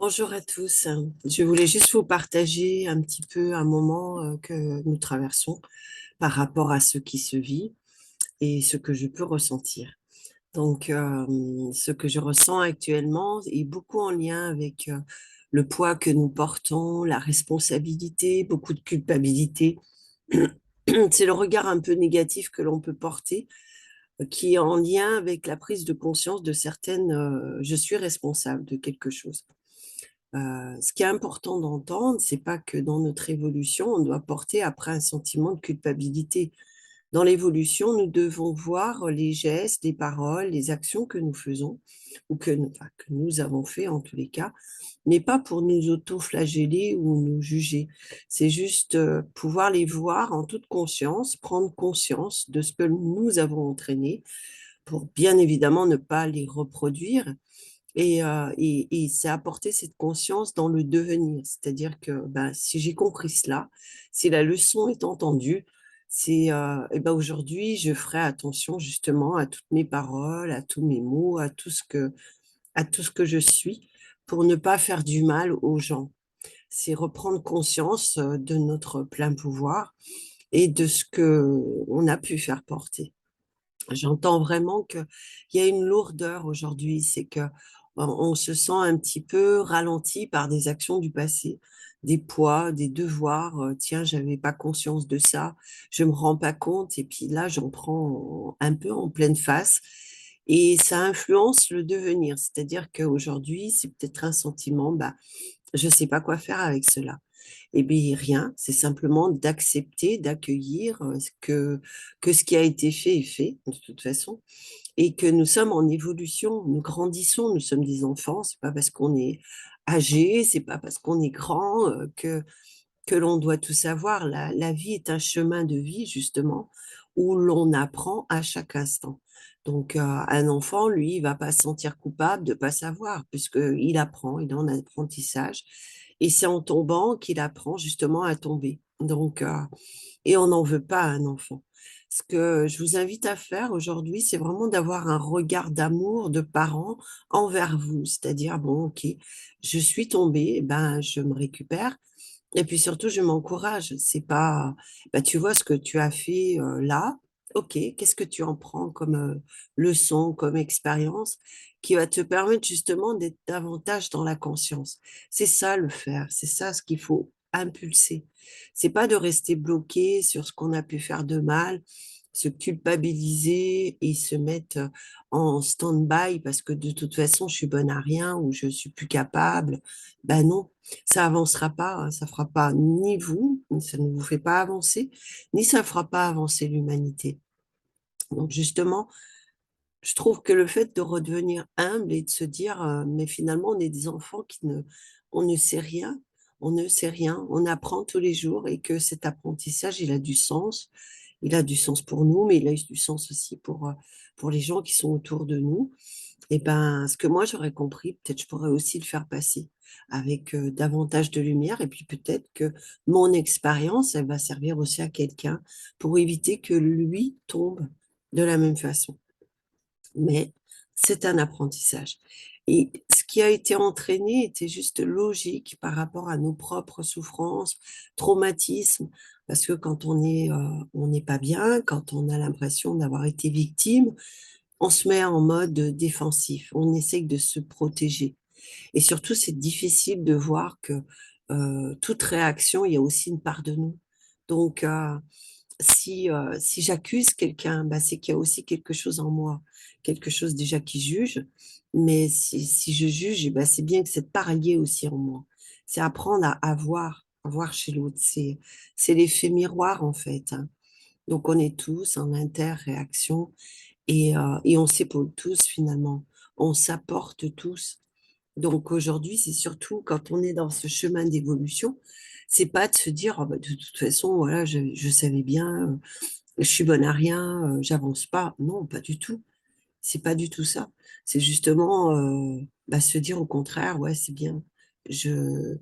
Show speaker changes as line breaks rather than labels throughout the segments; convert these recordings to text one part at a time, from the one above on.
Bonjour à tous. Je voulais juste vous partager un petit peu un moment que nous traversons par rapport à ce qui se vit et ce que je peux ressentir. Donc, ce que je ressens actuellement est beaucoup en lien avec le poids que nous portons, la responsabilité, beaucoup de culpabilité. C'est le regard un peu négatif que l'on peut porter, qui est en lien avec la prise de conscience de certaines, je suis responsable de quelque chose. Ce qui est important d'entendre, c'est pas que dans notre évolution, on doit porter après un sentiment de culpabilité. Dans l'évolution, nous devons voir les gestes, les paroles, les actions que nous faisons, ou que nous avons fait en tous les cas, mais pas pour nous auto-flageller ou nous juger. C'est juste pouvoir les voir en toute conscience, prendre conscience de ce que nous avons entraîné, pour bien évidemment ne pas les reproduire et c'est apporter cette conscience dans le devenir. C'est-à-dire que ben, si j'ai compris cela, si la leçon est entendue, et ben aujourd'hui, je ferai attention justement à toutes mes paroles, à tous mes mots, à tout ce que je suis, pour ne pas faire du mal aux gens. C'est reprendre conscience de notre plein pouvoir et de ce que on a pu faire porter. J'entends vraiment qu'il y a une lourdeur aujourd'hui, c'est que on se sent un petit peu ralenti par des actions du passé, des poids, des devoirs. Tiens, j'avais pas conscience de ça, je me rends pas compte, et puis là, j'en prends un peu en pleine face, et ça influence le devenir. C'est-à-dire qu'aujourd'hui, c'est peut-être un sentiment, bah, je sais pas quoi faire avec cela. Eh bien, rien, c'est simplement d'accepter, d'accueillir que ce qui a été fait est fait, de toute façon, et que nous sommes en évolution, nous grandissons, nous sommes des enfants, c'est pas parce qu'on est âgé, c'est pas parce qu'on est grand que l'on doit tout savoir. La vie est un chemin de vie, justement, où l'on apprend à chaque instant. Donc, un enfant, lui, il va pas se sentir coupable de pas savoir, puisqu'il apprend, il est en apprentissage. Et c'est en tombant qu'il apprend justement à tomber. Donc, et on n'en veut pas à un enfant. Ce que je vous invite à faire aujourd'hui, c'est vraiment d'avoir un regard d'amour de parents envers vous. C'est-à-dire, bon, ok, je suis tombée, ben, je me récupère, et puis surtout, je m'encourage. C'est pas, bah, tu vois ce que tu as fait là. Ok, qu'est-ce que tu en prends comme leçon, comme expérience qui va te permettre justement d'être davantage dans la conscience. C'est ça le faire, c'est ça ce qu'il faut impulser. C'est pas de rester bloqué sur ce qu'on a pu faire de mal, se culpabiliser et se mettre en stand-by parce que de toute façon, je suis bonne à rien ou je suis plus capable. Ben non, ça avancera pas, hein, ça fera pas ni vous, ça ne vous fait pas avancer, ni ça fera pas avancer l'humanité. Donc justement, je trouve que le fait de redevenir humble et de se dire, mais finalement, on est des enfants on ne sait rien, on ne sait rien, on apprend tous les jours et que cet apprentissage, il a du sens. Il a du sens pour nous, mais il a du sens aussi pour les gens qui sont autour de nous. Et ben, ce que moi j'aurais compris, peut-être je pourrais aussi le faire passer avec davantage de lumière. Et puis peut-être que mon expérience, elle va servir aussi à quelqu'un pour éviter que lui tombe de la même façon. Mais c'est un apprentissage. Et ce qui a été entraîné était juste logique par rapport à nos propres souffrances, traumatismes, parce que quand on n'est pas bien, quand on a l'impression d'avoir été victime, on se met en mode défensif, on essaye de se protéger. Et surtout, c'est difficile de voir que toute réaction, il y a aussi une part de nous. Donc, si j'accuse quelqu'un, bah, c'est qu'il y a aussi quelque chose en moi, quelque chose déjà qui juge. Mais si je juge, eh ben, c'est bien que cette part elle y est aussi en moi. C'est apprendre à voir chez l'autre. C'est l'effet miroir, en fait, hein. Donc, on est tous en interréaction et on s'épaule tous finalement. On s'apporte tous. Donc aujourd'hui, c'est surtout quand on est dans ce chemin d'évolution, c'est pas de se dire oh, bah, de toute façon, voilà, je savais bien, je suis bonne à rien, j'avance pas. Non, pas du tout. C'est pas du tout ça. C'est justement bah, se dire au contraire, ouais, c'est bien. Je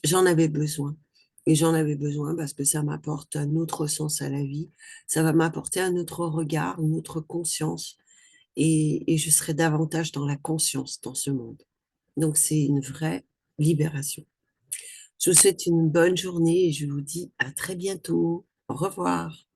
J'en avais besoin. Et j'en avais besoin parce que ça m'apporte un autre sens à la vie. Ça va m'apporter un autre regard, une autre conscience. Et je serai davantage dans la conscience dans ce monde. Donc, c'est une vraie libération. Je vous souhaite une bonne journée et je vous dis à très bientôt. Au revoir.